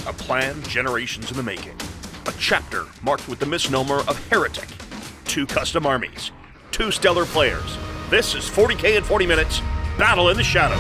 A plan generations in the making. A chapter marked with the misnomer of heretic. 2 custom armies. 2 stellar players. This is 40K in 40 minutes. Battle in the Shadows.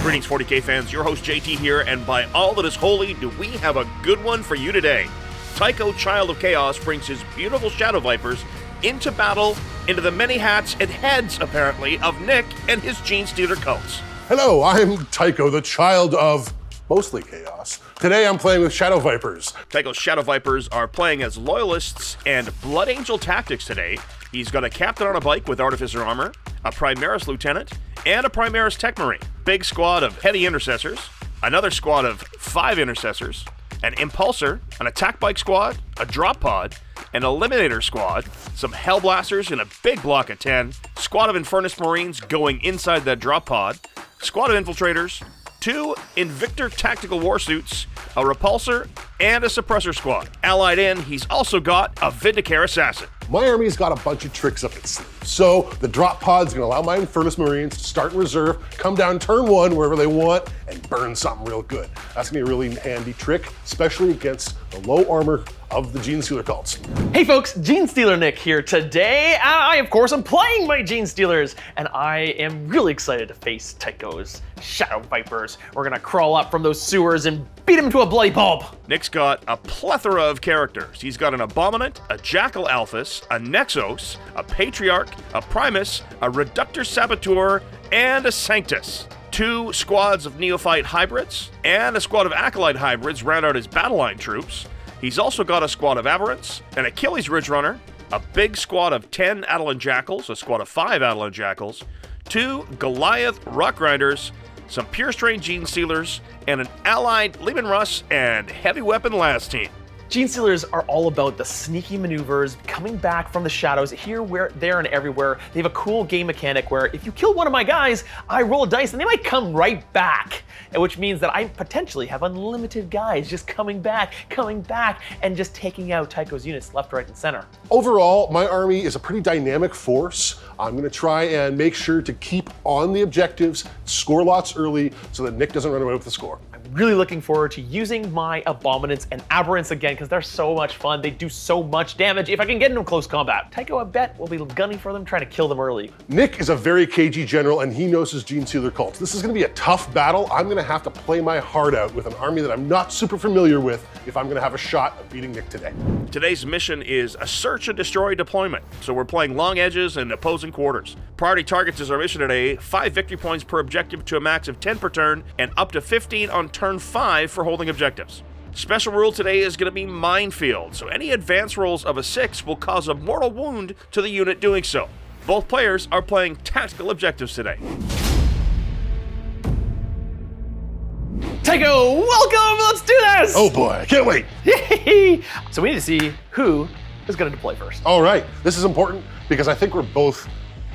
Greetings 40K fans, your host JT here, and by all that is holy, do we have a good one for you today. Tycho, Child of Chaos, brings his beautiful Shadow Vipers into battle, into the many hats and heads, apparently, of Nick and his Genestealer cults. Hello, I'm Tycho, the Child of mostly Chaos. Today I'm playing with Shadow Vipers. Tycho's Shadow Vipers are playing as Loyalists and Blood Angel tactics today. He's got a Captain on a bike with Artificer armor, a Primaris Lieutenant, and a Primaris Tech Marine. Big squad of heavy Intercessors, another squad of 5 Intercessors, an Impulsor, an Attack Bike squad, a Drop Pod, an Eliminator squad, some Hellblasters in a big block of 10, squad of Infernus Marines going inside that Drop Pod, squad of Infiltrators, 2 Invictor Tactical Warsuits, a Repulsor, and a Suppressor squad. Allied in, he's also got a Vindicare Assassin. My army's got a bunch of tricks up its sleeve. So the drop pod's gonna allow my Infernus Marines to start in reserve, come down turn 1 wherever they want, and burn something real good. That's gonna be a really handy trick, especially against the low armor of the Genestealer cults. Hey folks, Genestealer Nick here. Today, I of course am playing my Genestealers, and I am really excited to face Tycho's Shadow Vipers. We're gonna crawl up from those sewers and beat him to a bloody pulp. Nick's got a plethora of characters. He's got an Abominant, a Jackal Alphys, a Nexos, a Patriarch, a Primus, a Reductor Saboteur, and a Sanctus. 2 squads of Neophyte Hybrids, and a squad of Acolyte Hybrids round out his battle line troops. He's also got a squad of Aberrants, an Achilles Ridge Runner, a big squad of 10 Adelan Jackals, a squad of 5 Adelan Jackals, 2 Goliath Rock Grinders, some Pure Strain Genestealers, and an allied Leman Russ and Heavy Weapon Last Team. Genestealers are all about the sneaky maneuvers, coming back from the shadows here, where, there, and everywhere. They have a cool game mechanic where if you kill one of my guys, I roll a dice and they might come right back. Which means that I potentially have unlimited guys just coming back, and just taking out Tycho's units left, right, and center. Overall, my army is a pretty dynamic force. I'm gonna try and make sure to keep on the objectives, score lots early, so that Nick doesn't run away with the score. I'm really looking forward to using my Abominants and Aberrants again, because they're so much fun. They do so much damage if I can get into close combat. Tycho, I bet, will be gunning for them, trying to kill them early. Nick is a very cagey general, and he knows his Genestealer cults. This is gonna be a tough battle. I'm gonna have to play my heart out with an army that I'm not super familiar with if I'm gonna have a shot at beating Nick today. Today's mission is a search and destroy deployment, so we're playing long edges and opposing quarters. Priority targets is our mission today, 5 victory points per objective to a max of 10 per turn, and up to 15 on turn 5 for holding objectives. Special rule today is going to be Minefield, so any advance rolls of a 6 will cause a mortal wound to the unit doing so. Both players are playing tactical objectives today. Tycho, welcome! Let's do this! Oh boy, I can't wait. So we need to see who is going to deploy first. All right, this is important because I think we're both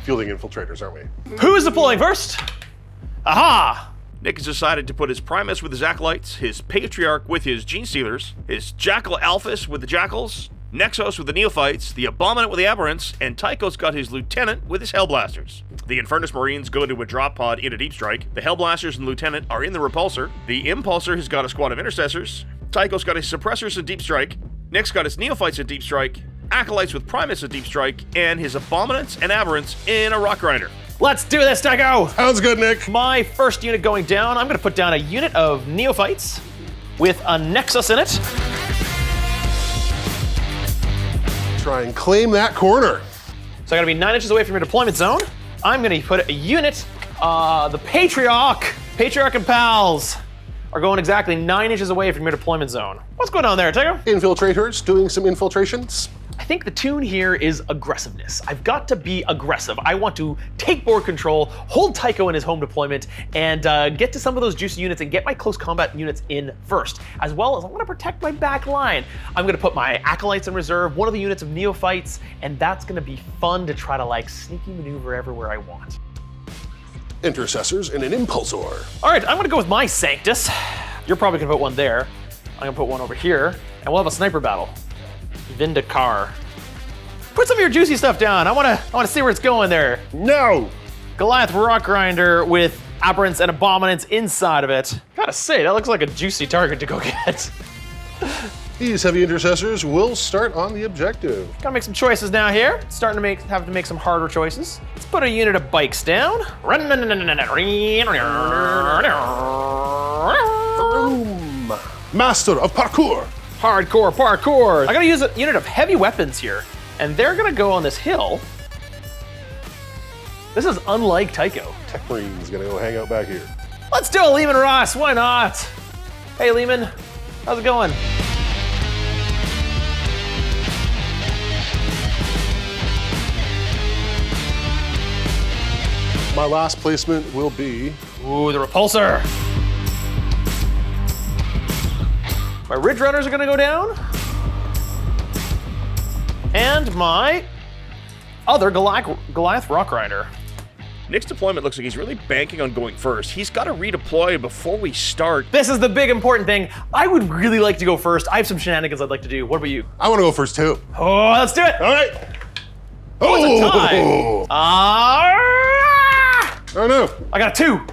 fielding infiltrators, aren't we? Who is deploying first? Aha! Nick has decided to put his Primus with his Acolytes, his Patriarch with his Genestealers, his Jackal Alphys with the Jackals, Nexos with the Neophytes, the Abominant with the Aberrants, and Tycho's got his Lieutenant with his Hellblasters. The Infernus Marines go into a drop pod into Deep Strike, the Hellblasters and Lieutenant are in the Repulsor, the Impulsor has got a squad of Intercessors, Tycho's got his Suppressors in Deep Strike, Nick's got his Neophytes in Deep Strike, Acolytes with Primus in Deep Strike, and his Abominants and Aberrants in a Rock Grinder. Let's do this, Tycho! Sounds good, Nick. My first unit going down, I'm going to put down a unit of Neophytes with a Nexus in it. Try and claim that corner. So I got to be 9 inches away from your deployment zone. I'm going to put a unit, the Patriarch and Pals are going exactly 9 inches away from your deployment zone. What's going on there, Tycho? Infiltrators doing some infiltrations. I think the tune here is aggressiveness. I've got to be aggressive. I want to take board control, hold Tycho in his home deployment, and get to some of those juicy units and get my close combat units in first. As well as I want to protect my back line. I'm going to put my Acolytes in reserve, one of the units of Neophytes, and that's going to be fun to try to like sneaky maneuver everywhere I want. Intercessors and an Impulsor. All right, I'm going to go with my Sanctus. You're probably going to put one there. I'm going to put one over here, and we'll have a sniper battle. Vindicare. Put some of your juicy stuff down. I want to see where it's going there. No! Goliath Rock Grinder with aberrants and abominants inside of it. Gotta say, that looks like a juicy target to go get. These heavy intercessors will start on the objective. Gotta make some choices now here. Starting to have to make some harder choices. Let's put a unit of bikes down. Vroom. Master of parkour. Hardcore parkour. I gotta use a unit of heavy weapons here, and they're gonna go on this hill. This is unlike Tycho. Tech Marine's gonna go hang out back here. Let's do a Lehman Ross, why not? Hey Lehman, how's it going? My last placement will be... Ooh, the repulsor. My Ridge Runners are gonna go down. And my other Goliath Rock Rider. Nick's deployment looks like he's really banking on going first. He's got to redeploy before we start. This is the big important thing. I would really like to go first. I have some shenanigans I'd like to do. What about you? I want to go first too. Oh, let's do it. All right. Oh, it's a tie. Oh no. I got a 2.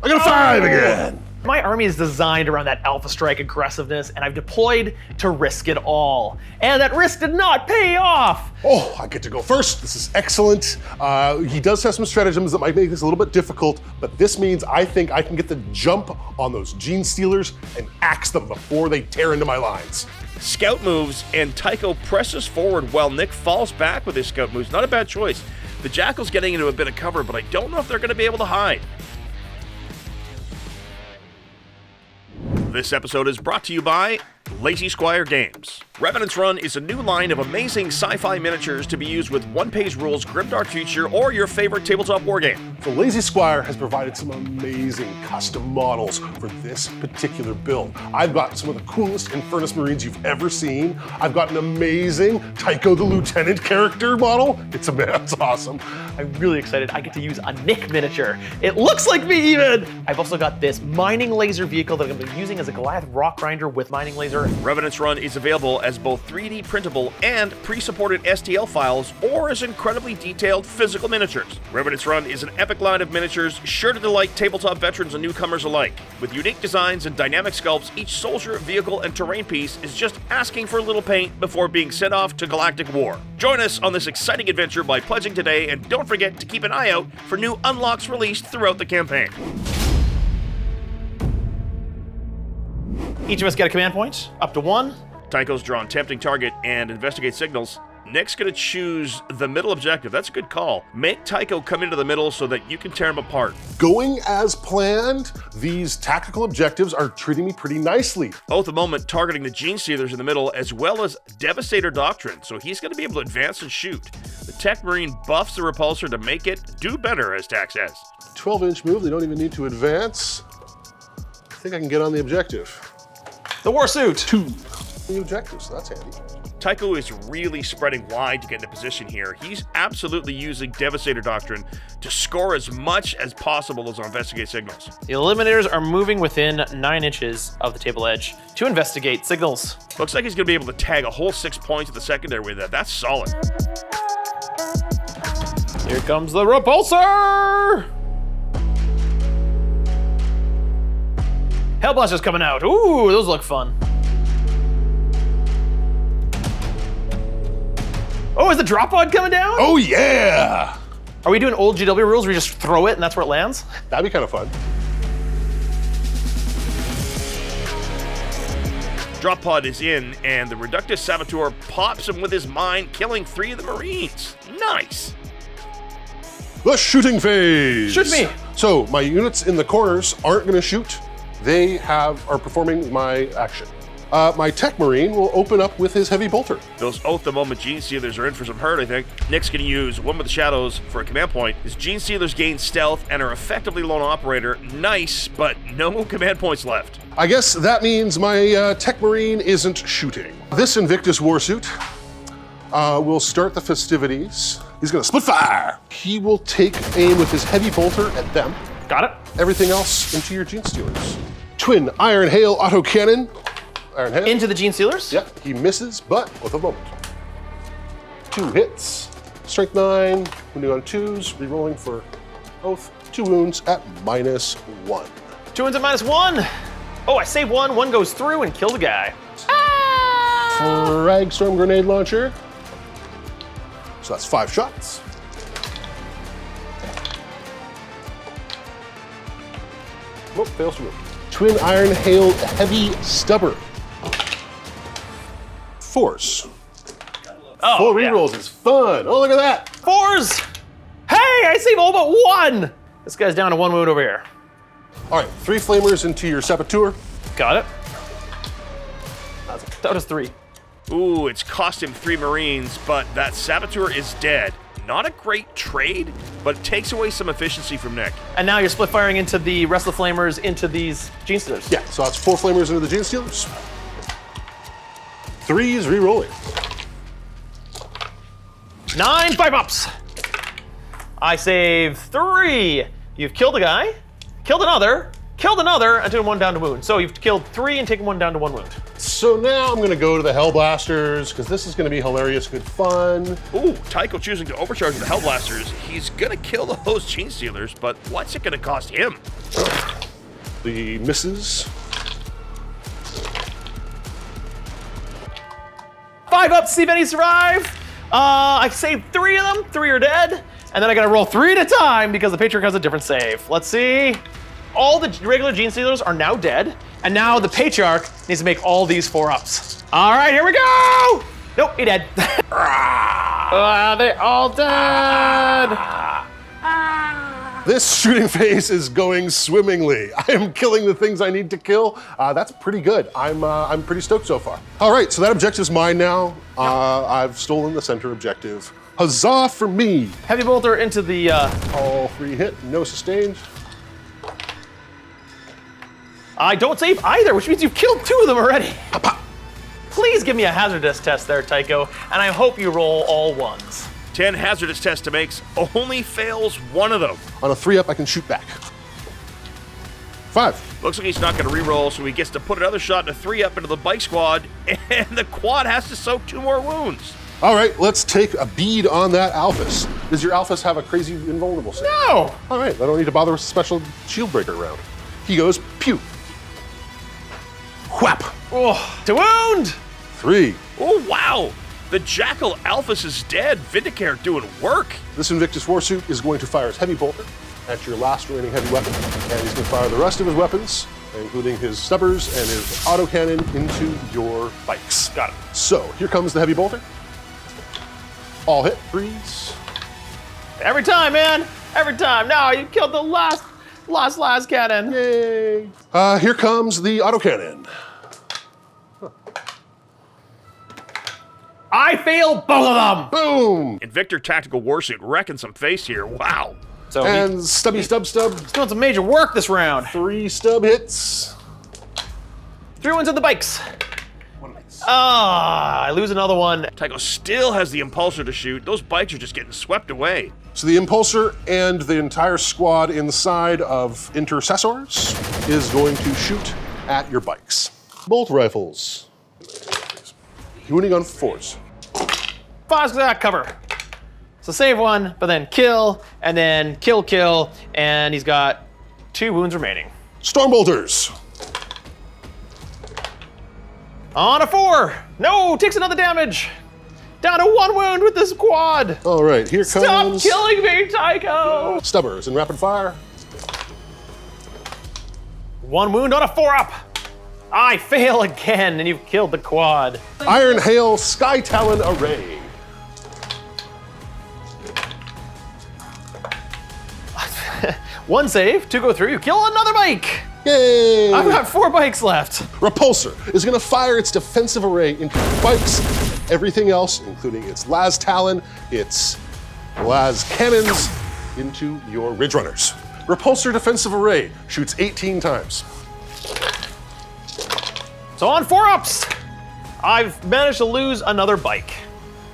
I got a 5 again. My army is designed around that Alpha Strike aggressiveness, and I've deployed to risk it all. And that risk did not pay off. Oh, I get to go first. This is excellent. He does have some stratagems that might make this a little bit difficult, but this means I think I can get the jump on those Genestealers and axe them before they tear into my lines. Scout moves, and Tycho presses forward while Nick falls back with his scout moves. Not a bad choice. The Jackal's getting into a bit of cover, but I don't know if they're going to be able to hide. This episode is brought to you by Lazy Squire Games. Revenant's Run is a new line of amazing sci-fi miniatures to be used with one-page rules, Grimdark Future, or your favorite tabletop wargame. The Lazy Squire has provided some amazing custom models for this particular build. I've got some of the coolest Infernus Marines you've ever seen. I've got an amazing Tycho the Lieutenant character model. It's awesome. I'm really excited. I get to use a Nick miniature. It looks like me even. I've also got this mining laser vehicle that I'm going to be using as a Goliath rock grinder with mining laser. Revenant's Run is available as both 3D printable and pre-supported STL files, or as incredibly detailed physical miniatures. Revenant's Run is an epic line of miniatures sure to delight tabletop veterans and newcomers alike. With unique designs and dynamic sculpts, each soldier, vehicle, and terrain piece is just asking for a little paint before being sent off to galactic war. Join us on this exciting adventure by pledging today, and don't forget to keep an eye out for new unlocks released throughout the campaign. Each of us get a command point, up to 1. Tycho's drawn tempting target and investigate signals. Nick's gonna choose the middle objective. That's a good call. Make Tycho come into the middle so that you can tear him apart. Going as planned, these tactical objectives are treating me pretty nicely. At the moment, targeting the Genestealers in the middle, as well as Devastator Doctrine, so he's gonna be able to advance and shoot. The Tech Marine buffs the repulsor to make it do better, as Tack says. 12-inch move, they don't even need to advance. I think I can get on the objective. The Warsuit. 2 the objectives, so that's handy. Tycho is really spreading wide to get into position here. He's absolutely using Devastator Doctrine to score as much as possible as on Investigate Signals. The Eliminators are moving within 9 inches of the table edge to investigate signals. Looks like he's going to be able to tag a whole 6 points at the secondary with that. That's solid. Here comes the repulsor! Hellblaster's coming out. Ooh, those look fun. Oh, is the drop pod coming down? Oh yeah! Are we doing old GW rules where you just throw it and that's where it lands? That'd be kind of fun. Drop pod is in, and the Reductus Saboteur pops him with his mine, killing 3 of the Marines. Nice! The shooting phase! Shoot me! So, my units in the corners aren't going to shoot. They are performing my action. My Tech Marine will open up with his heavy bolter. Those the moment Genestealers are in for some hurt, I think. Nick's going to use one with the shadows for a command point. His Genestealers gain stealth and are effectively lone operator. Nice, but no command points left. I guess that means my Tech Marine isn't shooting. This Invictus Warsuit will start the festivities. He's going to split fire. He will take aim with his heavy bolter at them. Got it. Everything else into your Genestealers. Twin Iron Hail autocannon. Iron Hail. Into the Genestealers? Yep, he misses, but with a moment. 2 hits. Strength 9, winning on 2s, rerolling for Oath. 2 wounds at -1. 2 wounds at -1. Oh, I save one. One goes through and kills a guy. Frag storm grenade launcher. So that's 5 shots. Nope, fails to move. Twin iron hail heavy stubber. Force. Oh, 4 rerolls is fun. Oh, look at that. 4s. Hey, I save all but 1. This guy's down to 1 wound over here. All right, 3 flamers into your saboteur. Got it. That was 3. Ooh, it's cost him 3 Marines, but that Saboteur is dead. Not a great trade, but it takes away some efficiency from Nick. And now you're split firing into the rest of the flamers into these Genestealers. Yeah, so that's 4 flamers into the Genestealers. 3s rerolling. 9 5-ups. I save 3. You've killed a guy, killed another, and taken 1 down to wound. So you've killed 3 and taken 1 down to 1 wound. So now I'm gonna go to the Hellblasters, because this is gonna be hilarious, good fun. Ooh, Tycho choosing to overcharge with the Hellblasters. He's gonna kill those Genestealers, but what's it gonna cost him? The misses. 5 up to see if any survive. I saved 3 of them. 3 are dead. And then I gotta roll 3 at a time because the Patriarch has a different save. Let's see. All the regular Genestealers are now dead. And now the Patriarch needs to make all these 4-ups. All right, here we go. Nope, he dead. They all dead. This shooting phase is going swimmingly. I am killing the things I need to kill. That's pretty good. I'm pretty stoked so far. All right, so that objective's mine now. I've stolen the center objective. Huzzah for me. Heavy bolter into the, All 3 hit, no sustained. I don't save either, which means you've killed 2 of them already. Please give me a hazardous test there, Tycho, and I hope you roll all 1s. 10 hazardous tests to makes, only fails 1 of them. On a 3-up, I can shoot back. 5. Looks like he's not gonna reroll, so he gets to put another shot in a 3-up into the bike squad, and the quad has to soak 2 more wounds. All right, let's take a bead on that Alphys. Does your Alphys have a crazy invulnerable save? No! All right, I don't need to bother with a special shield breaker round. He goes, pew. Whap. Oh, to wound! 3. Oh, wow! The Jackal Alphys is dead. Vindicare doing work. This Invictus Warsuit is going to fire his heavy bolter at your last remaining heavy weapon, and he's going to fire the rest of his weapons, including his stubbers and his autocannon, into your bikes. Got it. So here comes the heavy bolter. All hit, freeze. Every time, man. Every time. No, you killed the last cannon. Yay! Here comes the autocannon. I failed both of them. Boom! Invictor Tactical Warsuit wrecking some face here. Wow. So And stubby stub. he's doing some major work this round. 3 stub hits. 3 wounds on the bikes. I lose another one. Tycho still has the Impulsor to shoot. Those bikes are just getting swept away. So the Impulsor and the entire squad inside of Intercessors is going to shoot at your bikes. Bolt rifles. Wounding on 4s. 5's got cover. So save 1, but then kill, and then kill, and he's got 2 wounds remaining. Stormbolters. On a 4. No, takes another damage. Down to 1 wound with this quad. All right, here Stop comes killing me, Tycho. Stubbers in rapid fire. 1 wound on a 4-up. I fail again, and you've killed the quad. Iron Hail Sky Talon Array. One save, 2 go through, you kill another bike. Yay! I've got 4 bikes left. Repulsor is going to fire its defensive array into your bikes. Everything else, including its Las Talon, its Las Cannons, into your Ridge Runners. Repulsor defensive array shoots 18 times. So on 4-ups, I've managed to lose another bike.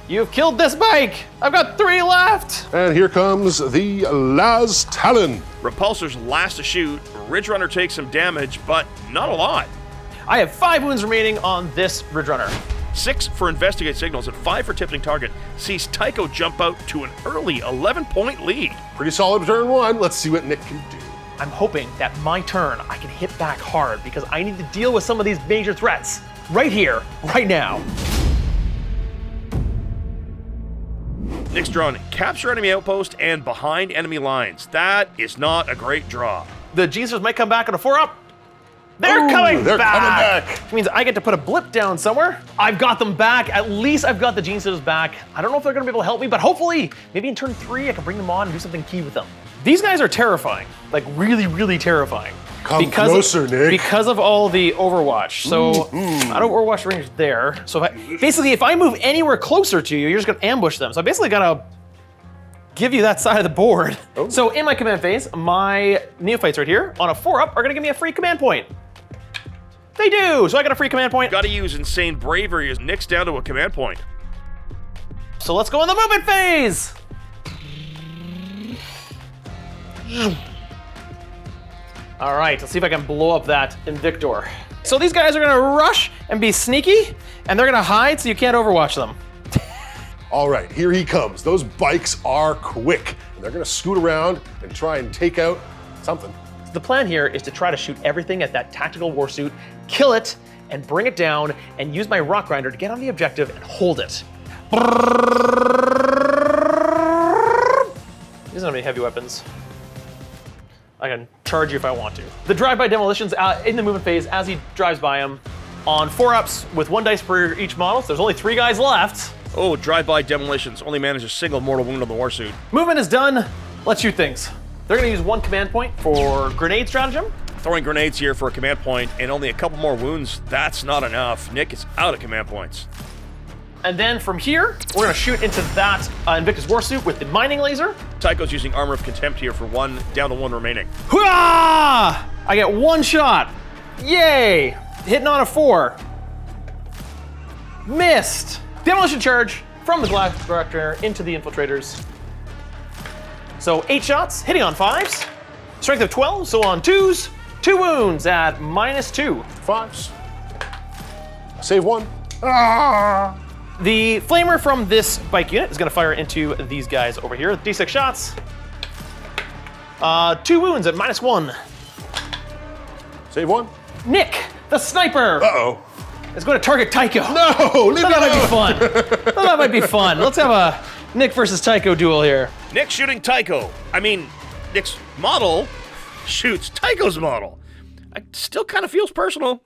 You've killed this bike. I've got 3 left. And here comes the Las Talon. Repulsor's last to shoot. Ridge Runner takes some damage, but not a lot. I have 5 wounds remaining on this Ridge Runner. 6 for investigate signals, and 5 for tipping target sees Tycho jump out to an early 11-point lead. Pretty solid turn 1. Let's see what Nick can do. I'm hoping that my turn I can hit back hard because I need to deal with some of these major threats right here, right now. Nick's drawn capture enemy outpost and behind enemy lines. That is not a great draw. The Genestealers might come back on a 4-up. They're coming back! Which means I get to put a blip down somewhere. I've got them back. At least I've got the Genestealers back. I don't know if they're gonna be able to help me, but hopefully, maybe in turn 3, I can bring them on and do something key with them. These guys are terrifying. Like really, really terrifying. Come closer, Nick. Because of all the Overwatch. So I don't Overwatch range there. So if I move anywhere closer to you, you're just gonna ambush them. So I basically gotta give you that side of the board. Oh. So in my command phase, my neophytes right here on a 4-up are gonna give me a free command point. They do, so I got a free command point. Gotta use insane bravery as Nick's down to a command point. So let's go in the movement phase. All right, let's see if I can blow up that Invictor. So these guys are gonna rush and be sneaky, and they're gonna hide so you can't overwatch them. All right, here he comes. Those bikes are quick, and they're gonna scoot around and try and take out something. The plan here is to try to shoot everything at that tactical warsuit, kill it, and bring it down, and use my rock grinder to get on the objective and hold it. He doesn't have any heavy weapons. I can charge you if I want to. The drive-by demolitions in the movement phase as he drives by him on 4-ups with 1 dice per each model, so there's only 3 guys left. Oh, drive-by demolitions only manage a single mortal wound on the warsuit. Movement is done. Let's shoot things. They're gonna use 1 command point for grenade stratagem. Throwing grenades here for a command point and only a couple more wounds, that's not enough. Nick is out of command points. And then from here, we're gonna shoot into that Invictus Warsuit with the mining laser. Tycho's using Armor of Contempt here for 1, down to 1 remaining. Hooah! I get 1 shot. Yay! Hitting on a 4. Missed. Demolition charge from the Glass Director into the Infiltrators. So 8 shots, hitting on 5s. Strength of 12, so on 2s. 2 wounds at -2. 5s. Save 1. The flamer from this bike unit is gonna fire into these guys over here. D6 shots. 2 wounds at -1. Save 1. Nick, the sniper, Uh-oh. is going to target Tycho. No, leave That me might be alone. fun. That might be fun. Let's have a Nick versus Tycho duel here. Nick shooting Tycho. I mean, Nick's model shoots Tycho's model. It still kind of feels personal.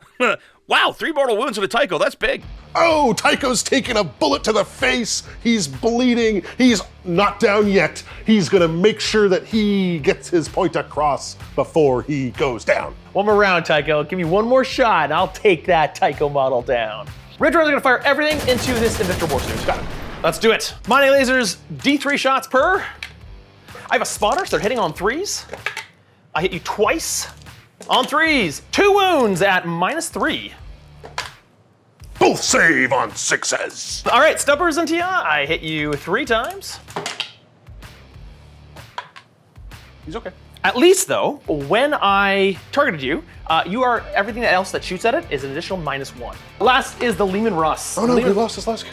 Wow, 3 mortal wounds in a Tycho, that's big. Oh, Tycho's taking a bullet to the face. He's bleeding. He's not down yet. He's gonna make sure that he gets his point across before he goes down. 1 more round, Tycho. Give me 1 more shot, and I'll take that Tycho model down. Red Drones are gonna fire everything into this Invictor Warsuit. Got it. Let's do it. Mining lasers, D3 shots per. I have a spotter, so they're hitting on 3s. I hit you twice on 3s. 2 wounds at -3. Both save on 6s. All right, Stubbers into ya. I hit you 3 times. He's okay. At least though, when I targeted you, you are everything else that shoots at it is an additional -1. Last is the Lehman Russ. Oh no, we lost his last guy.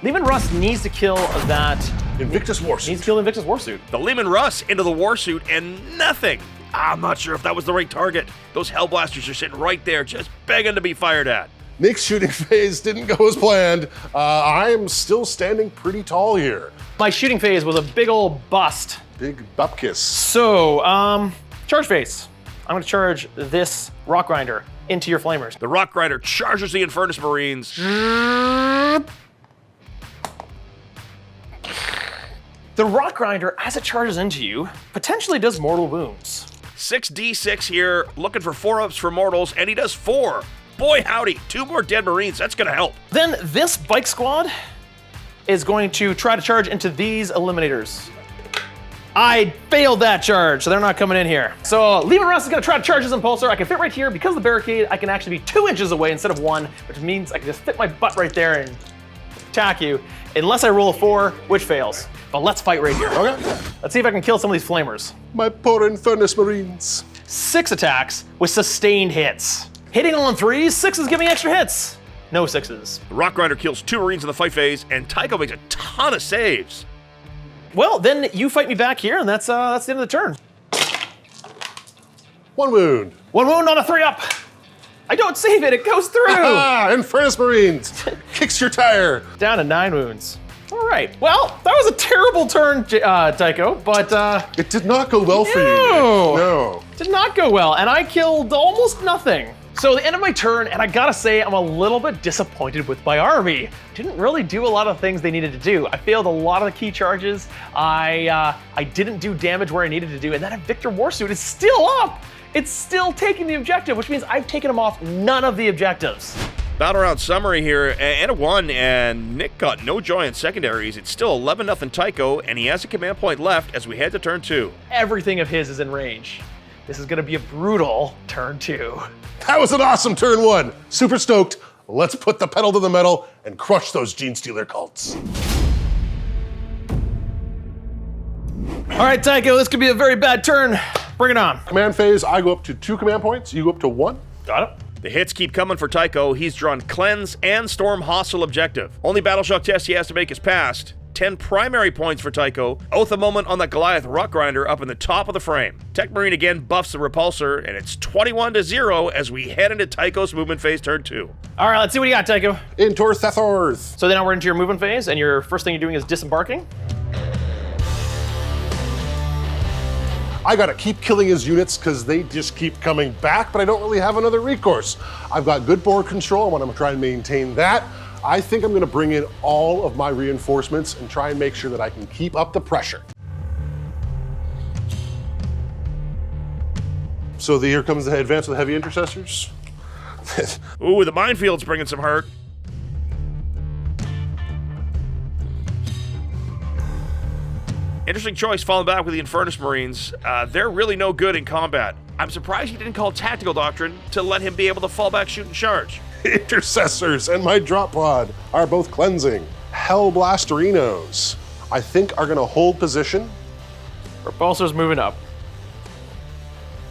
Lehman Russ needs to kill that Invictus Warsuit. Needs to kill Invictus Warsuit. The Lehman Russ into the warsuit and nothing. I'm not sure if that was the right target. Those Hellblasters are sitting right there just begging to be fired at. Nick's shooting phase didn't go as planned. I am still standing pretty tall here. My shooting phase was a big old bust. Big bupkis. So, charge phase. I'm gonna charge this Rock Grinder into your flamers. The Rock Rider charges the Infernus Marines. The Rock Grinder, as it charges into you, potentially does mortal wounds. 6d6 here, looking for 4-ups for mortals, and he does 4. Boy howdy, 2 more dead Marines, that's gonna help. Then this bike squad is going to try to charge into these Eliminators. I failed that charge, so they're not coming in here. So Lehman Russ is gonna try to charge his Impulsor. I can fit right here. Because of the barricade, I can actually be 2 inches away instead of 1, which means I can just fit my butt right there and attack you, unless I roll a 4, which fails. But let's fight right here. Okay. Let's see if I can kill some of these flamers. My poor Infernus Marines. 6 attacks with sustained hits. Hitting on 3s, 6s give me extra hits. No 6s. The Rock Grinder kills 2 Marines in the fight phase, and Tycho makes a ton of saves. Well, then you fight me back here, and that's the end of the turn. 1 wound. 1 wound on a 3-up. I don't save it, it goes through. Ah, Infernus Marines. Kicks your tire. Down to 9 wounds. All right, well, that was a terrible turn, Tycho, but It did not go well for you. No. Nick. No. did not go well, and I killed almost nothing. So the end of my turn, and I gotta say, I'm a little bit disappointed with my army. Didn't really do a lot of things they needed to do. I failed a lot of the key charges. I didn't do damage where I needed to do, and that Victor Warsuit is still up. It's still taking the objective, which means I've taken him off none of the objectives. Battle round summary here, and a 1, and Nick got no joy in secondaries. It's still 11-0 Tycho, and he has a command point left as we head to turn 2. Everything of his is in range. This is gonna be a brutal turn 2. That was an awesome turn 1. Super stoked. Let's put the pedal to the metal and crush those Genestealer cults. All right, Tycho, this could be a very bad turn. Bring it on. Command phase, I go up to 2 command points. You go up to 1. Got it. The hits keep coming for Tycho. He's drawn Cleanse and Storm hostile objective. Only battle shock test he has to make is passed. 10 primary points for Tycho. Oath a moment on the Goliath Rock Grinder up in the top of the frame. Tech Marine again buffs the repulsor, and it's 21-0 as we head into Tycho's movement phase turn 2. All right, let's see what you got, Tycho. Intor Thethorth. So then we're into your movement phase, and your first thing you're doing is disembarking. I gotta keep killing his units because they just keep coming back, but I don't really have another recourse. I've got good board control. I want to try and maintain that. I think I'm gonna bring in all of my reinforcements and try and make sure that I can keep up the pressure. So here comes the advance of the heavy intercessors. Ooh, the minefield's bringing some hurt. Interesting choice falling back with the Infernus Marines. They're really no good in combat. I'm surprised he didn't call Tactical Doctrine to let him be able to fall back, shoot, and charge. Intercessors and my drop pod are both cleansing. Hell Blasterinos, I think, are gonna hold position. Repulsor's moving up.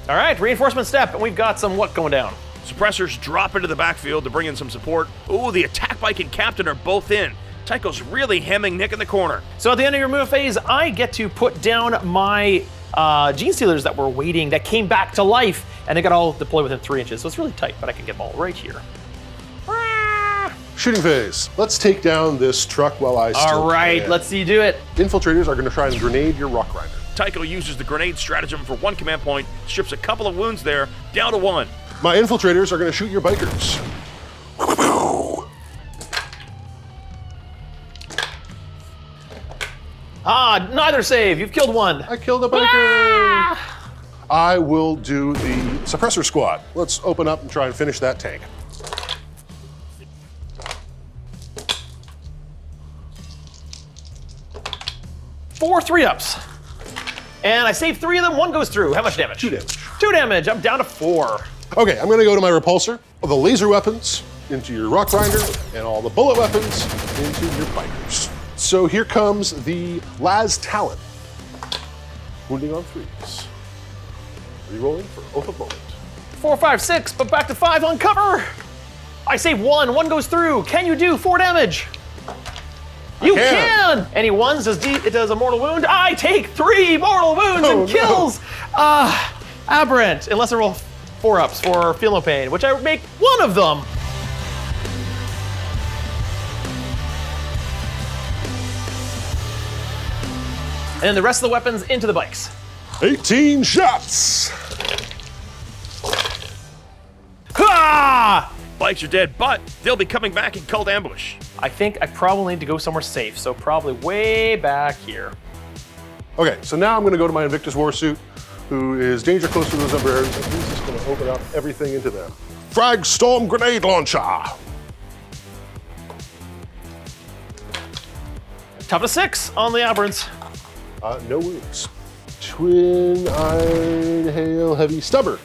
All right, reinforcement step, and we've got some what going down. Suppressors drop into the backfield to bring in some support. Ooh, the attack bike and captain are both in. Tycho's really hemming Nick in the corner. So at the end of your move phase, I get to put down my Genestealers that were waiting, that came back to life, and they got all deployed within 3 inches, so it's really tight, but I can get them all right here. Shooting phase. Let's take down this truck while I still All right, can. let's see you do it. Infiltrators are gonna try and grenade your Rock Grinder. Tycho uses the grenade stratagem for 1 command point, strips a couple of wounds there, down to 1. My infiltrators are gonna shoot your bikers. Ah, neither save, you've killed 1. I killed a biker. I will do the suppressor squad. Let's open up and try and finish that tank. Four 3-ups. And I saved 3 of them, 1 goes through. How much damage? 2 damage. 2 damage, I'm down to 4. Okay, I'm gonna go to my repulsor. All the laser weapons into your Rock Grinder, and all the bullet weapons into your bikers. So here comes the Laz Talon. Wounding on 3s. Rerolling for Oath of Moment. 4, 5, 6, but back to 5 on cover. I save 1, 1 goes through. Can you do 4 damage? You can! Any 1s it does a mortal wound. I take 3 mortal wounds and kills Aberrant, unless I roll 4-ups for Feel No Pain, which I make 1 of them. And then the rest of the weapons into the bikes. 18 shots! Ha! Bikes are dead, but they'll be coming back in Cult Ambush. I think I probably need to go somewhere safe, so probably way back here. Okay, so now I'm gonna go to my Invictus Warsuit, who is danger close to those umbreras, and he's just gonna open up everything into them. Frag Storm Grenade Launcher! Top of 6 on the Aberrants. No wounds. Twin Iron Hail Heavy Stubber.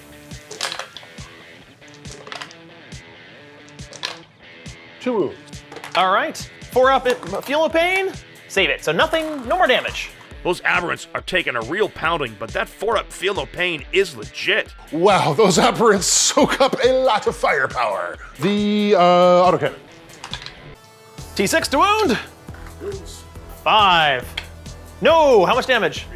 Two wounds. All right, 4 up, Feel No Pain, save it. So nothing, no more damage. Those aberrants are taking a real pounding, but that 4-up Feel No Pain is legit. Wow, those aberrants soak up a lot of firepower. The autocannon. T6 to wound. 5. No, how much damage?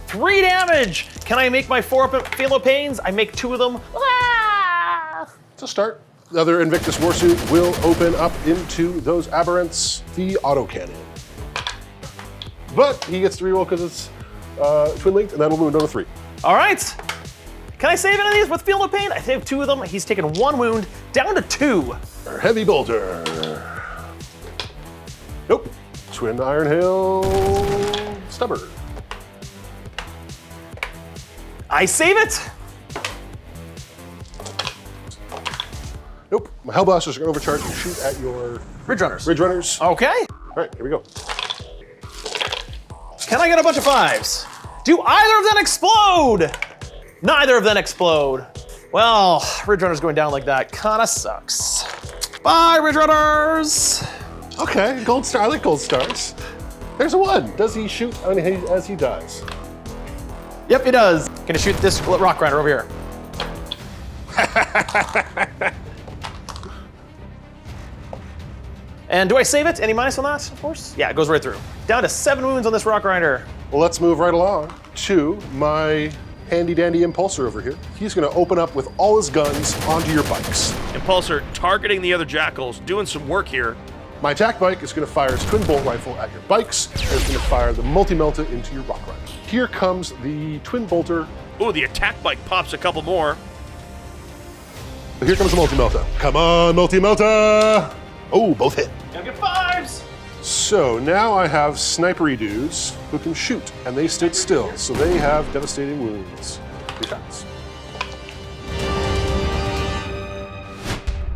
3 damage. Can I make my 4-up Feel No Pains? I make 2 of them. Ah! To start, the other Invictus Warsuit will open up into those aberrants, the autocannon. But he gets to reroll because it's twin linked, and that'll move down to 3. All right. Can I save any of these with Feel No Pain? I saved 2 of them. He's taken 1 wound, down to 2. Our heavy bolter. Nope. Twin Iron Hail Stubber. I save it. Nope. My Hellblasters are going to overcharge and shoot at your Ridge Runners. Ridge Runners. Okay. All right, here we go. Can I get a bunch of 5s? Do either of them explode? Neither of them explode. Well, Ridge Runner's going down like that kinda sucks. Bye, Ridge Runners. Okay, gold star. I like gold stars. There's a 1. Does he shoot as he dies? Yep, he does. Gonna shoot this rock grinder over here. And do I save it? Any minus on that, of course? Yeah, it goes right through. Down to 7 wounds on this rock grinder. Well, let's move right along to my handy dandy impulsor over here. He's going to open up with all his guns onto your bikes. Impulsor targeting the other jackals, doing some work here. My attack bike is going to fire his twin bolt rifle at your bikes, and it's going to fire the multi-melta into your rock rider. Here comes the twin bolter. Ooh, the attack bike pops a couple more. Here comes the multi-melta. Come on, multi-melta! Oh, both hit. Gotta get 5s! So now I have snipery dudes who can shoot, and they stood still, so they have devastating wounds. 3 shots.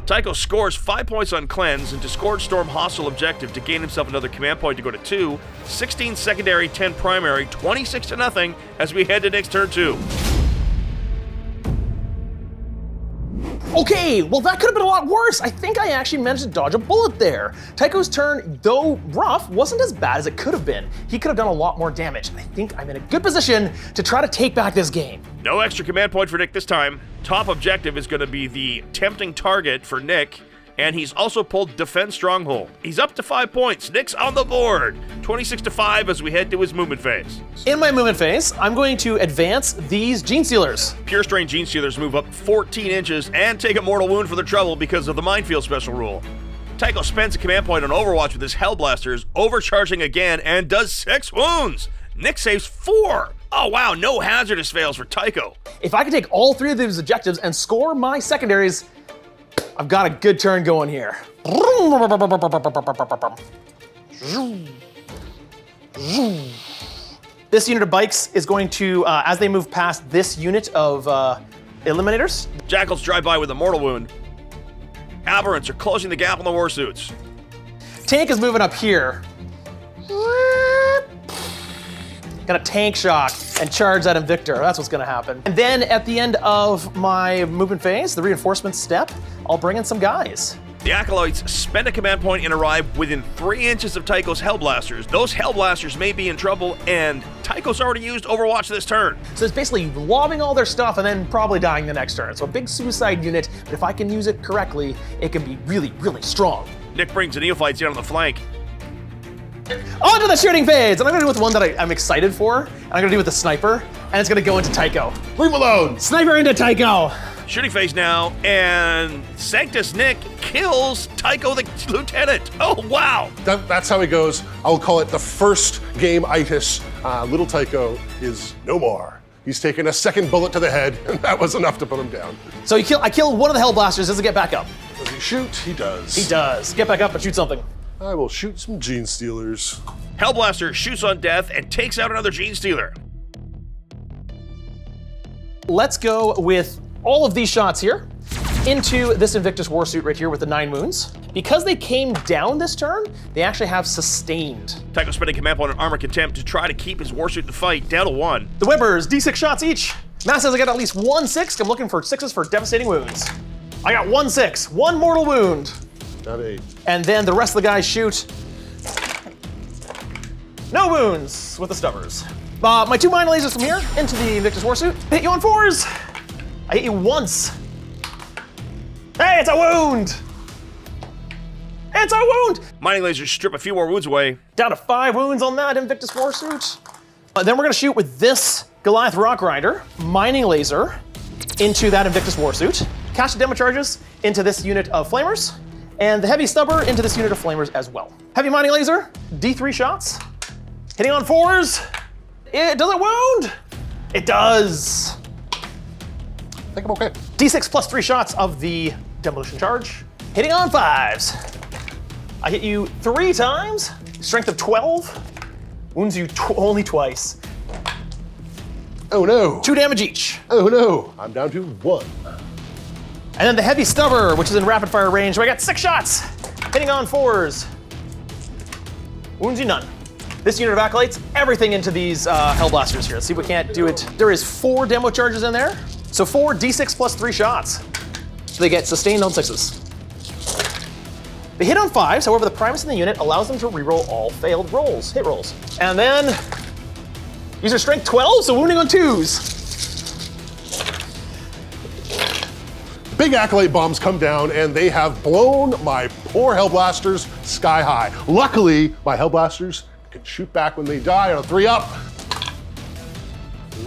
Tycho scores 5 points on Cleanse and Discord Storm hostile objective to gain himself another command point to go to 2, 16 secondary, 10 primary, 26-0 as we head to Nick's turn 2. Okay, well that could have been a lot worse. I think I actually managed to dodge a bullet there. Tycho's turn, though rough, wasn't as bad as it could have been. He could have done a lot more damage. I think I'm in a good position to try to take back this game. No extra command point for Nick this time. Top objective is going to be the tempting target for Nick, and he's also pulled Defend Stronghold. He's up to 5 points. Nick's on the board. 26-5 as we head to his movement phase. In my movement phase, I'm going to advance these Genestealers. Pure Strain Genestealers move up 14 inches and take a mortal wound for their trouble because of the Minefield special rule. Tycho spends a command point on Overwatch with his Hellblasters, overcharging again and does 6 wounds. Nick saves 4. Oh wow, no hazardous fails for Tycho. If I can take all 3 of these objectives and score my secondaries, I've got a good turn going here. This unit of bikes is going to, as they move past this unit of eliminators. Jackals drive by with a mortal wound. Aberrants are closing the gap on the warsuits. Tank is moving up here. Gonna tank shock and charge that Invictor. That's what's gonna happen. And then at the end of my movement phase, the reinforcement step, I'll bring in some guys. The Acolytes spend a command point and arrive within 3 inches of Tycho's Hellblasters. Those Hellblasters may be in trouble, and Tycho's already used Overwatch this turn. So it's basically lobbing all their stuff and then probably dying the next turn. So a big suicide unit, but if I can use it correctly, it can be really, really strong. Nick brings the Neophytes down on the flank. On to the shooting phase! And I'm gonna do with one that I'm excited for, and I'm gonna do with the sniper, and it's gonna go into Tycho. Leave him alone! Sniper into Tycho! Shooting phase now, and Sanctus Nick kills Tycho the Lieutenant. Oh, wow! That's how he goes. I'll call it the first game itis. Little Tycho is no more. He's taken a second bullet to the head, and that was enough to put him down. So I kill one of the Hellblasters. Does it get back up? Does he shoot? He does. He does. Get back up and shoot something. I will shoot some Genestealers. Hellblaster shoots on death and takes out another Genestealer. Let's go with all of these shots here into this Invictus Warsuit right here with the 9 wounds. Because they came down this turn, they actually have sustained. Tycho spending command point on Armor Contempt to try to keep his Warsuit in the fight down to 1. The Whippers, D6 shots each. Matt says I got at least 1 6. I'm looking for 6s for devastating wounds. I got 1 6, 1 mortal wound. Not 8. And then the rest of the guys shoot. No wounds with the Stubbers. My 2 mining lasers from here into the Invictus Warsuit. Hit you on 4s. I hit you once. Hey, it's a wound! It's a wound! Mining lasers strip a few more wounds away. Down to 5 wounds on that Invictus Warsuit. Then we're gonna shoot with this Goliath Rock Grinder, mining laser, into that Invictus Warsuit. Cast the demo charges into this unit of flamers, and the heavy stubber into this unit of flamers as well. Heavy mining laser, D3 shots. Hitting on 4s. It does it wound? It does. I think I'm okay. D6 plus 3 shots of the demolition charge. Hitting on 5s. I hit you 3 times. Strength of 12. Wounds you only twice. Oh no. 2 damage each. Oh no. I'm down to 1. And then the heavy stubber, which is in rapid fire range. So I got 6 shots. Hitting on 4s. Wounds you none. This unit of acolytes, everything into these Hellblasters here. Let's see if we can't do it. There is 4 demo charges in there. So 4 D6 plus 3 shots. So they get sustained on 6s. They hit on 5s, however, the Primus in the unit allows them to reroll all failed rolls, hit rolls. And then, use their strength 12, so wounding on 2s. Big Acolyte bombs come down and they have blown my poor Hellblasters sky high. Luckily, my Hellblasters can shoot back when they die on a 3-up.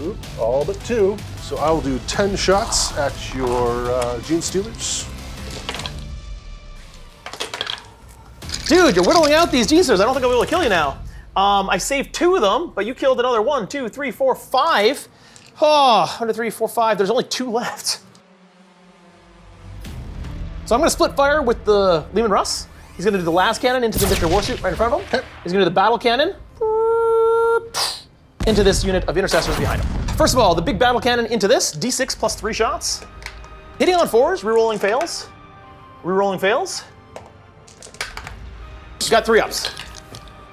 Oop, all but 2. So I will do 10 shots at your Genestealers. Dude, you're whittling out these Genestealers. I don't think I'll be able to kill you now. I saved 2 of them, but you killed another 1, 2, 3, 4, 5. Oh, 1, 2, 3, 4, 5. There's only 2 left. So I'm gonna split fire with the Leman Russ. He's gonna do the last cannon into the Victor Warsuit right in front of him. Okay. He's gonna do the battle cannon into this unit of intercessors behind him. First of all, the big battle cannon into this, D6 plus 3 shots. Hitting on 4s, rerolling fails. Rerolling fails. Got 3 ups.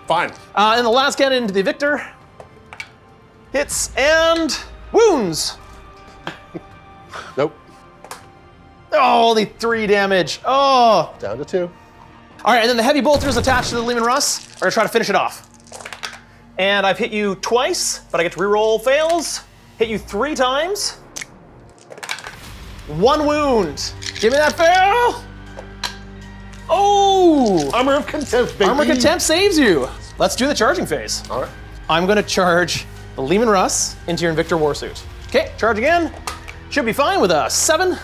Fine. And the last cannon into the Victor. Hits and wounds. Nope. Oh, only 3 damage. Oh. Down to 2. All right, and then the heavy bolters attached to the Leman Russ are gonna try to finish it off. And I've hit you twice, but I get to reroll fails. Hit you 3 times. 1 wound. Give me that fail. Oh! Armor of Contempt, baby. Armor Contempt saves you. Let's do the charging phase. All right. I'm gonna charge the Leman Russ into your Invictor Warsuit. Okay, charge again. Should be fine with a 7.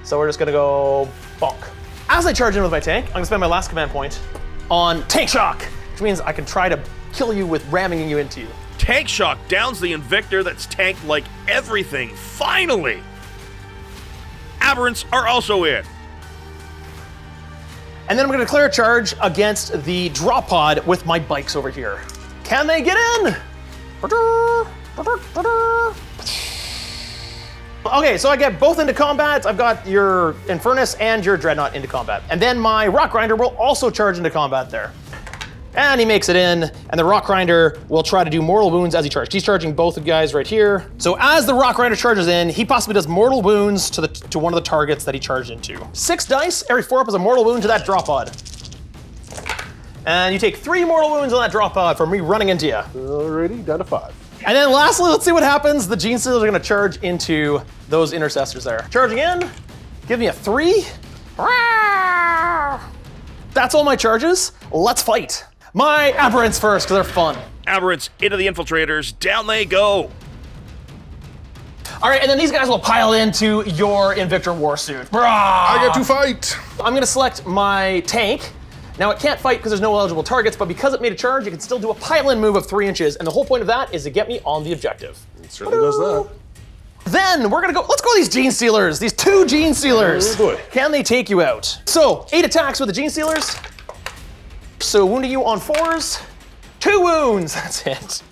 So we're just gonna go bonk. As I charge in with my tank, I'm gonna spend my last command point on Tank Shock, which means I can try to kill you with ramming you into you. Tank Shock downs the Invictor that's tanked like everything. Finally! Aberrants are also in. And then I'm gonna declare a charge against the drop pod with my bikes over here. Can they get in? Okay, so I get both into combat. I've got your Infernus and your Dreadnought into combat. And then my Rock Grinder will also charge into combat there. And he makes it in, and the Rock Grinder will try to do mortal wounds as he charges. He's charging both of the guys right here. So as the Rock Grinder charges in, he possibly does mortal wounds to one of the targets that he charged into. 6 dice, every 4 up is a mortal wound to that drop pod. And you take 3 mortal wounds on that drop pod from me running into you. Alrighty, down to 5. And then lastly, let's see what happens. The Genestealers are gonna charge into those intercessors there. Charging in, give me a 3. That's all my charges. Let's fight. My Aberrants first, because they're fun. Aberrants into the Infiltrators. Down they go. All right, and then these guys will pile into your Invictor Warsuit. I get to fight. I'm gonna select my tank. Now it can't fight because there's no eligible targets, but because it made a charge, it can still do a pile-in move of 3 inches, and the whole point of that is to get me on the objective. It certainly does that. Then we're gonna go, let's go these Genestealers, these 2 Genestealers. Oh boy. Can they take you out? So, 8 attacks with the Genestealers. So wounding you on 4s, 2 wounds, that's it.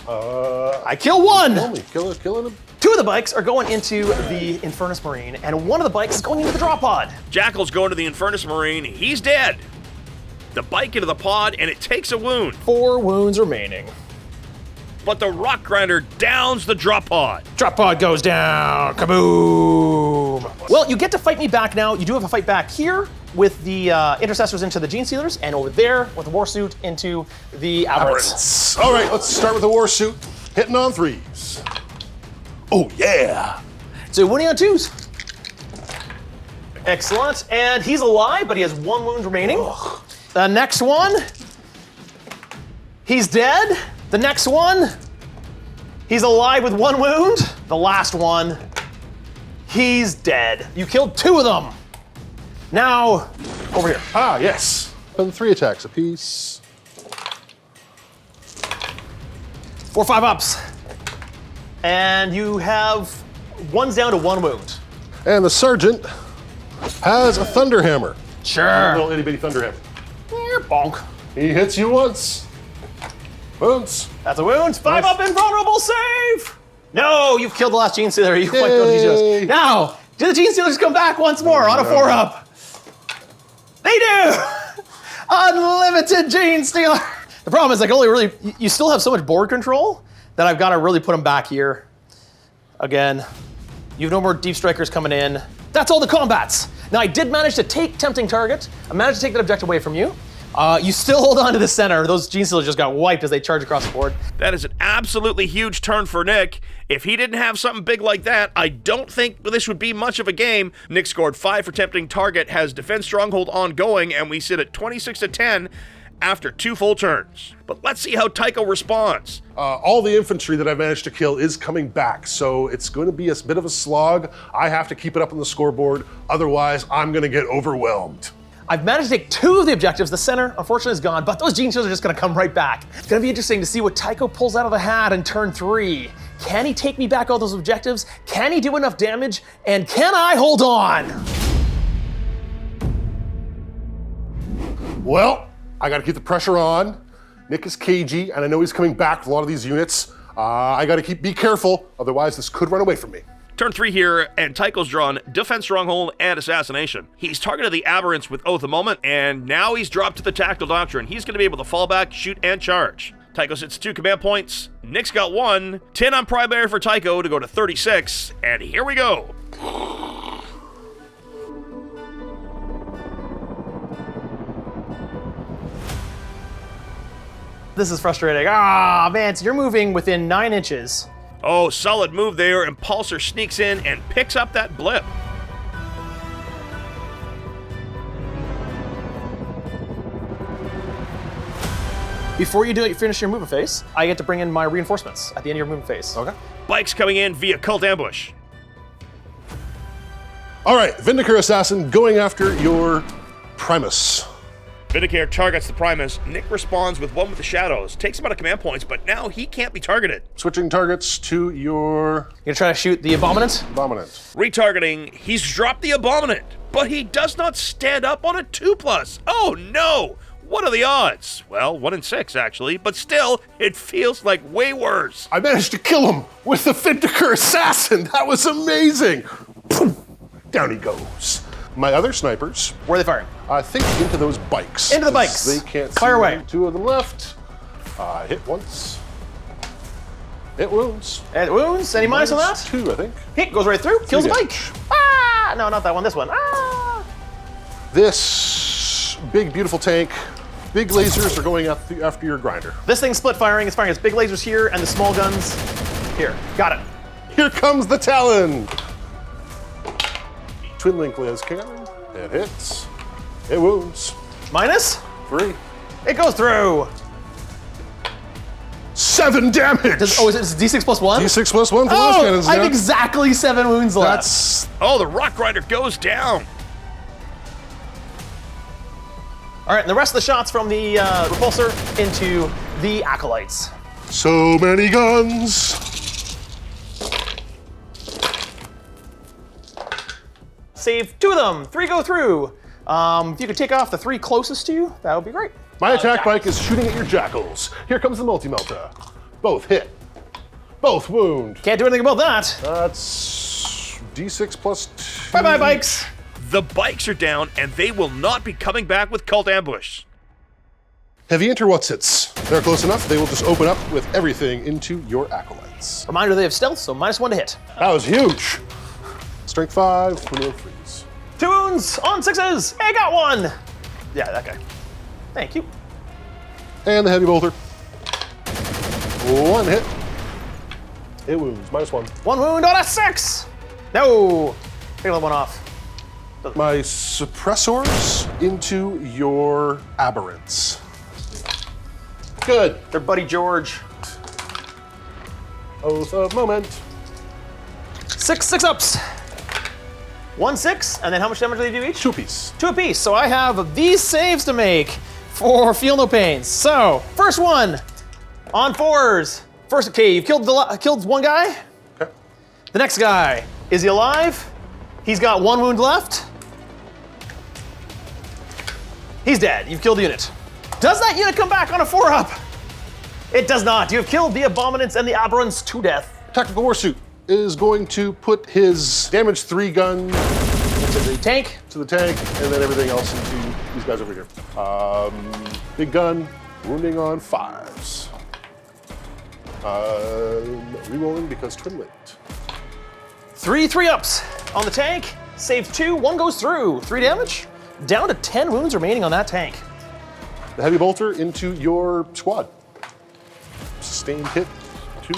I kill 1. Only killing him. 2 of the bikes are going into the Infernus Marine, and 1 of the bikes is going into the drop pod. Jackal's going to the Infernus Marine. He's dead. The bike into the pod, and it takes a wound. 4 wounds remaining. but the rock grinder downs the drop pod. Drop pod goes down. Kaboom! Well, you get to fight me back now. You do have a fight back here with the intercessors into the Genestealers, and over there with the Warsuit into the Aberrants. All right, let's start with the Warsuit. Hitting on 3s. Oh, yeah. So winning on 2s. Excellent. And he's alive, but he has 1 wound remaining. Ugh. The next one, he's dead. The next one, he's alive with 1 wound. The last one, he's dead. You killed 2 of them. Now, over here. Ah, yes. And 3 attacks apiece. 4, 5 ups. And you have 1's down to 1 wound. And the Sergeant has a Thunderhammer. Sure. A little itty bitty Thunderhammer. Bonk. He hits you once. Wounds. That's a wound. 5 Nice. up, invulnerable save. No, you've killed the last Genestealer. You wiped out the Yay. Genestealers. Now, do the Genestealers come back once more on a 4 up? They do. Unlimited Genestealer. The problem is, you still have so much board control that I've got to really put them back here. Again, you have no more Deep Strikers coming in. That's all the combats. Now, I did manage to take Tempting Target. I managed to take that objective away from you. You still hold on to the center. Those Genestealers just got wiped as they charge across the board. That is an absolutely huge turn for Nick. If he didn't have something big like that, I don't think this would be much of a game. Nick scored 5 for Tempting Target, has Defense Stronghold ongoing, and we sit at 26-10 after 2 full turns. But let's see how Tycho responds. All the infantry that I managed to kill is coming back, so it's going to be a bit of a slog. I have to keep it up on the scoreboard, otherwise I'm going to get overwhelmed. I've managed to take 2 of the objectives. The center, unfortunately, is gone, but those Genestealers are just gonna come right back. It's gonna be interesting to see what Tycho pulls out of the hat in turn 3. Can he take me back all those objectives? Can he do enough damage? And can I hold on? Well, I got to keep the pressure on. Nick is cagey, and I know he's coming back with a lot of these units. I got to be careful, otherwise this could run away from me. Turn 3 here, and Tycho's drawn Defense Stronghold and Assassination. He's targeted the Aberrants with Oath of Moment, and now he's dropped to the Tactical Doctrine. He's going to be able to fall back, shoot, and charge. Tycho sits 2 command points. Nick's got 1. 10 on primary for Tycho to go to 36, and here we go. This is frustrating. Ah, man, so you're moving within 9 inches. Oh, solid move there. Impulsor sneaks in and picks up that blip. Before you finish your movement phase, I get to bring in my reinforcements at the end of your movement phase. Okay. Bikes coming in via Cult Ambush. All right, Vindicator Assassin going after your Primus. Vindicator targets the Primus. Nick responds with 1 with the Shadows. Takes him out of command points, but now he can't be targeted. Switching targets to your You're gonna try to shoot the Abominant? Abominant. Retargeting, he's dropped the Abominant, but he does not stand up on a 2+. Oh no! What are the odds? Well, 1 in 6 actually, but still, it feels like way worse. I managed to kill him with the Vindicator Assassin. That was amazing. Poof, down he goes. My other snipers, Where are they firing? I think into those bikes. Into the 'cause bikes. They can't Fire see away. them. 2 of them left. Hit once. Hit wounds. And wounds? Any minus on that? -2, I think. Hit goes right through. Kills the bike. damage. Ah! No, not that one. This one. Ah! This big, beautiful tank. Big lasers are going after your grinder. This thing's split firing. It's firing its big lasers here and the small guns here. Got it. Here comes the Talon. Twin link las cannon. It hits. It wounds. Minus? 3. It goes through. 7 damage. Oh, is it D6 plus 1? D6 plus 1 for las Oh, cannons. I have yeah. exactly 7 wounds left. That's Oh, the Rock Grinder goes down. All right, and the rest of the shots from the repulsor into the acolytes. so many guns. Save 2 of them. 3 go through. If you could take off the 3 closest to you, that would be great. My attack bike is shooting at your jackals. Here comes the multi-melta. Both hit. Both wound. Can't do anything about that. That's D6 plus 2. Bye-bye, bikes. The bikes are down, and they will not be coming back with Cult Ambush. Heavy interwhatsits. They're close enough, they will just open up with everything into your acolytes. Reminder, they have stealth, so -1 to hit. That was huge. Strength 5, window freeze. 2 wounds on 6s. Hey, got 1. Yeah, that guy. Thank you. And the heavy bolter. 1 hit. It wounds, -1. 1 wound on a 6. No. Take another 1 off. My suppressors into your aberrants. Good. Their buddy George. Oath of moment. 6 ups. 1 6, and then how much damage do they do each? 2 apiece. 2 apiece. So I have these saves to make for Feel No Pains. So first one on 4s. First, okay, you've killed one guy. Okay. The next guy, is he alive? He's got 1 wound left. He's dead. You've killed the unit. Does that unit come back on a 4-up? It does not. You have killed the Abominants and the Aberrants to death. Tactical Warsuit is going to put his damage 3 gun Into the tank. to the tank, and then everything else into these guys over here. Big gun, wounding on 5s. Rerolling because twin linked. 3 3-ups on the tank. Save 2, 1 goes through. 3 damage. Down to 10 wounds remaining on that tank. The heavy bolter into your squad. Sustained hit, 2.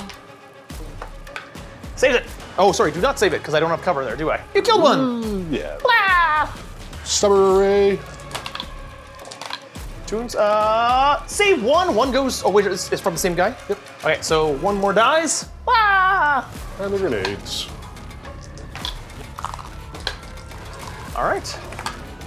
Saves it. Oh, sorry, do not save it, because I don't have cover there, do I? You killed 1. Yeah. Blah! Stubber array. 2 wounds. Save 1. 1 goes. Oh, wait, it's from the same guy? Yep. Okay, so 1 more dies. Ah! And the grenades. All right.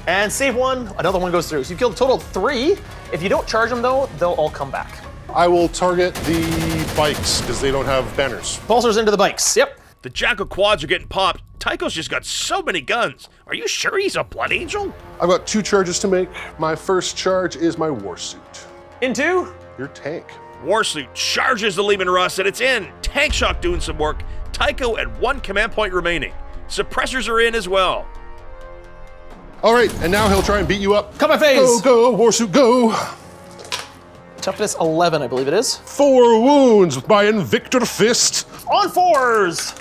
And save 1. Another 1 goes through. So you killed a total of 3. If you don't charge them, though, they'll all come back. I will target the bikes because they don't have banners. Pulsars into the bikes. Yep. The Jackal quads are getting popped. Tycho's just got so many guns. Are you sure he's a Blood Angel? I've got 2 charges to make. My first charge is my Warsuit. Into. Your tank. Warsuit charges the Lehman Russ, and it's in. Tank Shock doing some work. Tycho at 1 command point remaining. Suppressors are in as well. All right, and now he'll try and beat you up. Combat phase. Go, go, Warsuit, go. Toughness 11, I believe it is. 4 wounds with my Invictor Fist. On 4s.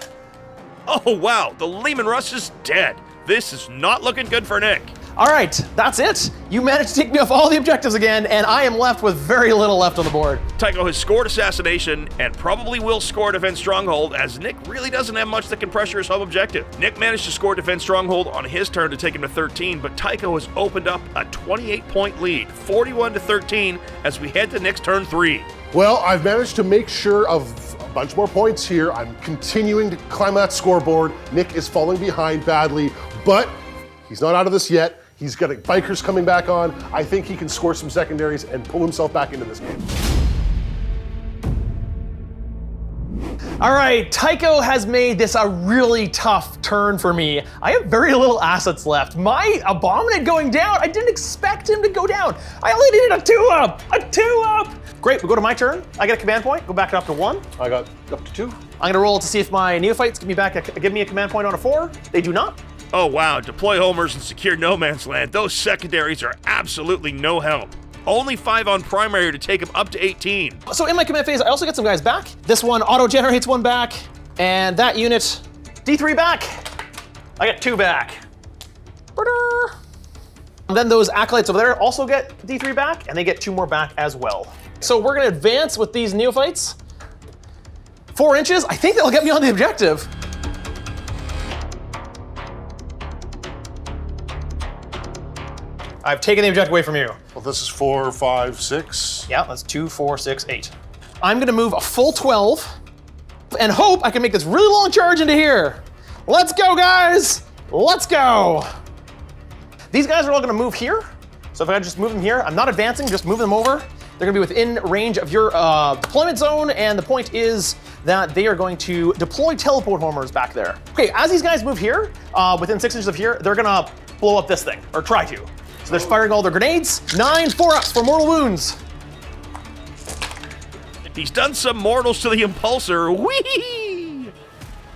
Oh wow, the Lehman Russ is dead. This is not looking good for Nick. All right, that's it. You managed to take me off all the objectives again, and I am left with very little left on the board. Tycho has scored Assassination and probably will score Defense Stronghold, as Nick really doesn't have much that can pressure his home objective. Nick managed to score Defense Stronghold on his turn to take him to 13, but Tycho has opened up a 28-point lead, 41-13, as we head to Nick's turn 3. Well, I've managed to make sure of a bunch more points here. I'm continuing to climb that scoreboard. Nick is falling behind badly, but he's not out of this yet. He's got bikers coming back on. I think he can score some secondaries and pull himself back into this game. All right, Tycho has made this a really tough turn for me. I have very little assets left. My Abominate going down, I didn't expect him to go down. I only needed a 2-up, a 2-up. Great, we go to my turn. I get a command point, go back up to 1. I got up to 2. I'm gonna roll to see if my Neophytes give me a command point on a 4. They do not. Oh wow, deploy homers and secure no man's land. Those secondaries are absolutely no help. Only 5 on primary to take him up to 18. So in my command phase, I also get some guys back. This one auto-generates 1 back, and that unit, D3 back. I get 2 back. And then those acolytes over there also get D3 back, and they get 2 more back as well. So we're gonna advance with these neophytes. 4 inches, I think that'll get me on the objective. I've taken the objective away from you. Well, this is 4, 5, 6. Yeah, that's 2, 4, 6, 8. I'm gonna move a full 12 and hope I can make this really long charge into here. Let's go, guys! Let's go! These guys are all gonna move here. So if I just move them here, I'm not advancing, just move them over. They're gonna be within range of your deployment zone, and the point is that they are going to deploy teleport homers back there. Okay, as these guys move here, within 6 inches of here, they're gonna blow up this thing, or try to. So they're firing all their grenades. 9 4-ups for mortal wounds. He's done some mortals to the Impulsor. Whee!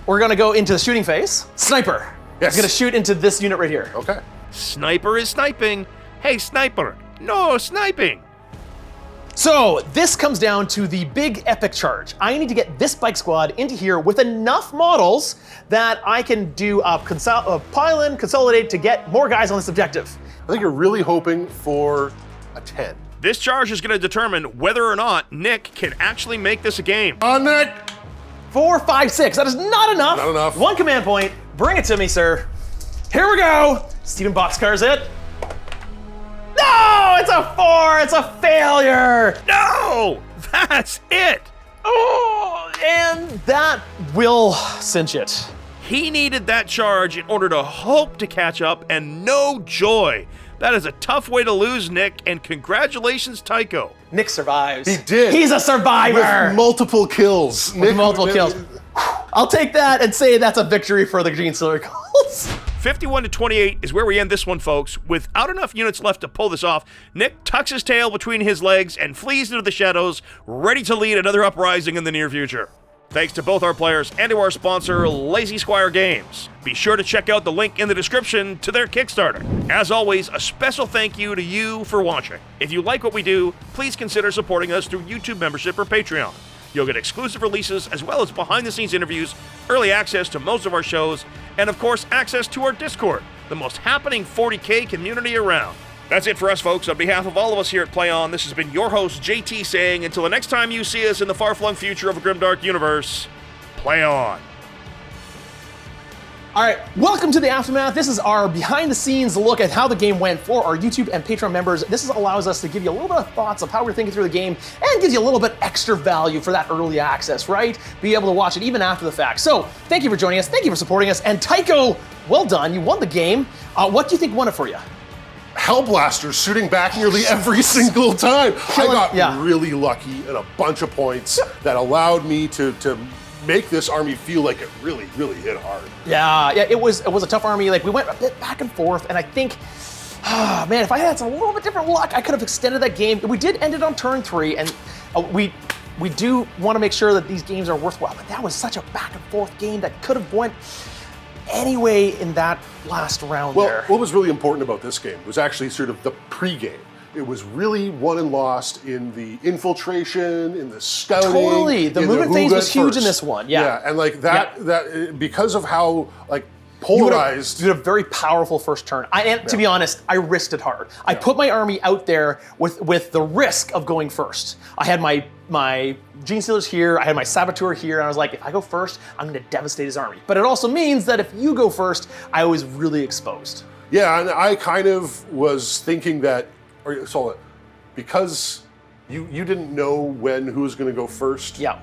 We're gonna go into the shooting phase. Sniper. Yes. He's gonna shoot into this unit right here. Okay. Sniper is sniping. Hey, Sniper. No sniping. So this comes down to the big epic charge. I need to get this bike squad into here with enough models that I can do a pile-in, consolidate to get more guys on this objective. I think you're really hoping for a 10. This charge is going to determine whether or not Nick can actually make this a game. On Nick! 4, 5, 6. That is not enough. Not enough. 1 command point. Bring it to me, sir. Here we go. Steven Boxcar's it. No, it's a 4. It's a failure. No! That's it! Oh, and that will cinch it. He needed that charge in order to hope to catch up, and no joy. That is a tough way to lose, Nick, and congratulations, Tycho. Nick survives. He did. He's a survivor. With multiple kills. With multiple kills. I'll take that and say that's a victory for the Genestealer Colts. 51-28 is where we end this one, folks. Without enough units left to pull this off, Nick tucks his tail between his legs and flees into the shadows, ready to lead another uprising in the near future. Thanks to both our players and to our sponsor, Lazy Squire Games. Be sure to check out the link in the description to their Kickstarter. As always, a special thank you to you for watching. If you like what we do, please consider supporting us through YouTube membership or Patreon. You'll get exclusive releases as well as behind-the-scenes interviews, early access to most of our shows, and of course, access to our Discord, the most happening 40K community around. That's it for us, folks. On behalf of all of us here at Play On, this has been your host, JT, saying, until the next time you see us in the far-flung future of a grimdark universe, play on. All right, welcome to the Aftermath. This is our behind-the-scenes look at how the game went for our YouTube and Patreon members. This allows us to give you a little bit of thoughts of how we're thinking through the game and gives you a little bit extra value for that early access, right? Be able to watch it even after the fact. So, thank you for joining us. Thank you for supporting us. And Tycho, well done. You won the game. What do you think won it for you? Hellblasters shooting back nearly every single time. I got really lucky and a bunch of points that allowed me to make this army feel like it really hit hard. Yeah, it was a tough army. Like, we went a bit back and forth, and I think, man, if I had some a little bit different luck, I could have extended that game. We did end it on turn 3, and we do want to make sure that these games are worthwhile, but that was such a back and forth game that could have went anyway in that last round there. Well, what was really important about this game was actually sort of the pre-game. It was really won and lost in the infiltration, in the scouting. Totally, the movement phase was huge in this one. Yeah, and like that because of how like polarized. You did a very powerful first turn. To be honest, I risked it hard. I put my army out there with the risk of going first. I had my Genestealers here, I had my Saboteur here, and I was like, if I go first, I'm gonna devastate his army. But it also means that if you go first, I was really exposed. Yeah, and I kind of was thinking that, because you didn't know who was gonna go first. Yeah.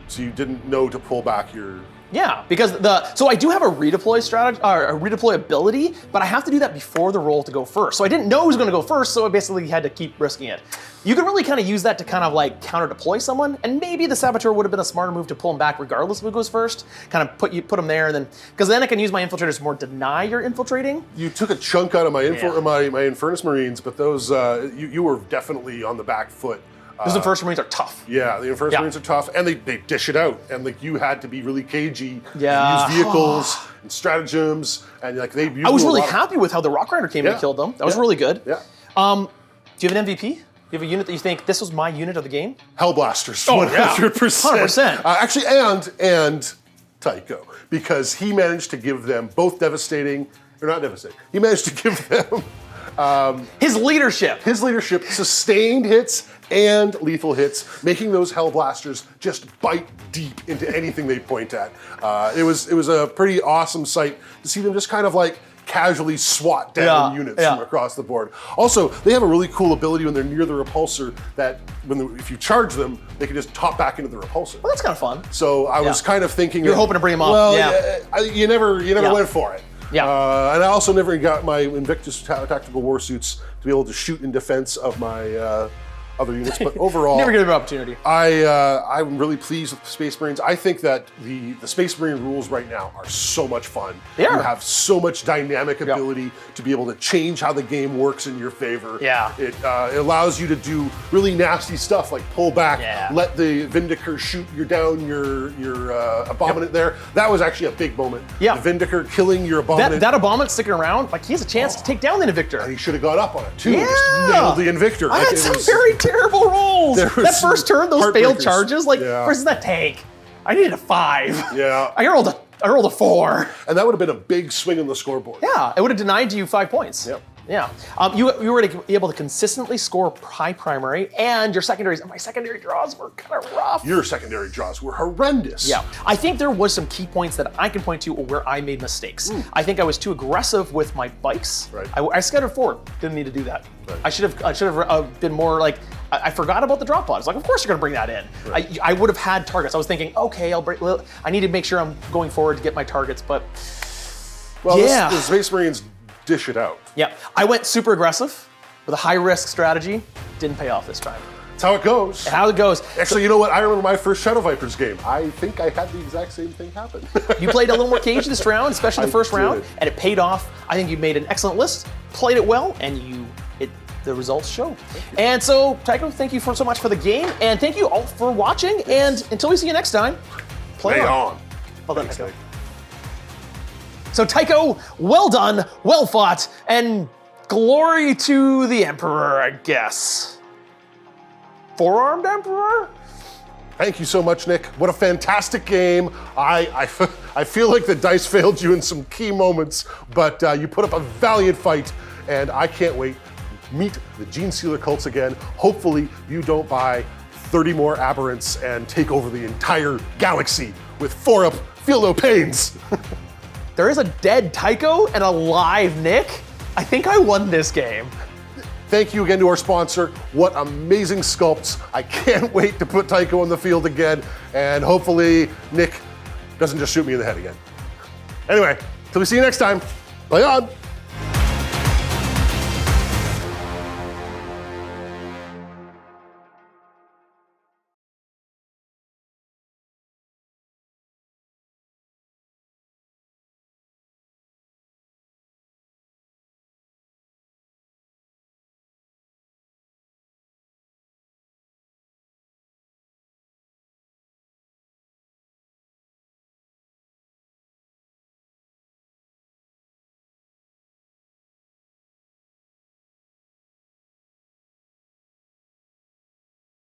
So you didn't know to pull back your... Yeah, because so I do have a redeploy strategy, or a redeploy ability, but I have to do that before the roll to go first. So I didn't know who was going to go first, so I basically had to keep risking it. You can really kind of use that to kind of like counter deploy someone, and maybe the Saboteur would have been a smarter move to pull him back regardless of who goes first. Kind of put him there, and then because then I can use my infiltrators to more deny you're infiltrating. You took a chunk out of my my Infernus Marines, but those you were definitely on the back foot. Because the Infernus Marines are tough. Yeah, the Infernus Marines are tough, and they dish it out, and like you had to be really cagey. Yeah. And use vehicles and stratagems, and like they. I was really happy with how the Rock Rider came in and killed them. That was really good. Yeah. Do you have an MVP? Do you have a unit that you think this was my unit of the game? Hellblasters, 100%. 100%. Actually, and Tycho, because he managed to give them both devastating, or not devastating. He managed to give them. His leadership, sustained hits and lethal hits, making those Hellblasters just bite deep into anything they point at. It was a pretty awesome sight to see them just kind of like casually swat down units from across the board. Also, they have a really cool ability when they're near the repulsor that if you charge them, they can just top back into the repulsor. Well, that's kind of fun. So I was kind of thinking you're hoping to bring them up. Well, you never went for it. Yeah. And I also never got my Invictus tactical war suits to be able to shoot in defense of my other units, but overall, never get an opportunity. I'm really pleased with Space Marines. I think that the Space Marine rules right now are so much fun. They are. You have so much dynamic ability to be able to change how the game works in your favor. Yeah. It allows you to do really nasty stuff like pull back, let the Vindicator shoot you down your Abominant there. That was actually a big moment. Yeah. The Vindicator killing your Abominant. That Abominant sticking around, like he has a chance to take down the Invictor. And he should have got up on it too. Yeah. Just nailed the Invictor. I had some very terrible rolls. There was That first turn, those failed heartbreakers. charges, like Yeah. versus that tank. I needed a 5. Yeah. I rolled a 4. And that would have been a big swing on the scoreboard. Yeah, it would have denied you 5 points. Yep. Yeah. You were able to consistently score high primary, and your secondaries. My secondary draws were kind of rough. Your secondary draws were horrendous. Yeah, I think there was some key points that I can point to where I made mistakes. I think I was too aggressive with my bikes. Right. I scattered forward. Didn't need to do that. Right. I should have been more like. I forgot about the drop pods. Like, of course you're gonna bring that in. Right. I would have had targets. I was thinking, okay, I need to make sure I'm going forward to get my targets, but Well, yeah. the Space Marines dish it out. yeah, I went super aggressive with a high risk strategy. Didn't pay off this time. That's how it goes. How it goes. Actually, you know what? I remember my first Shadow Vipers game. I think I had the exact same thing happen. You played a little more cagey this round, especially the I first round, did. and it paid off. I think you made an excellent list, played it well, and the results show. And so, Tycho, thank you so much for the game, and thank you all for watching. And until we see you next time, play on. Well done, Thanks, Tycho. Nick. So, Tycho, well done, well fought, and glory to the Emperor, I guess. Four-armed Emperor? Thank you so much, Nick. What a fantastic game. I feel like the dice failed you in some key moments, but you put up a valiant fight, and I can't wait to meet the Genestealer cults again. Hopefully you don't buy 30 more aberrants and take over the entire galaxy with 4-up Feel No Pains. There is a dead Tycho and a live Nick. I think I won this game. Thank you again to our sponsor. What amazing sculpts. I can't wait to put Tycho on the field again, and hopefully Nick doesn't just shoot me in the head again. Anyway, till we see you next time, play on.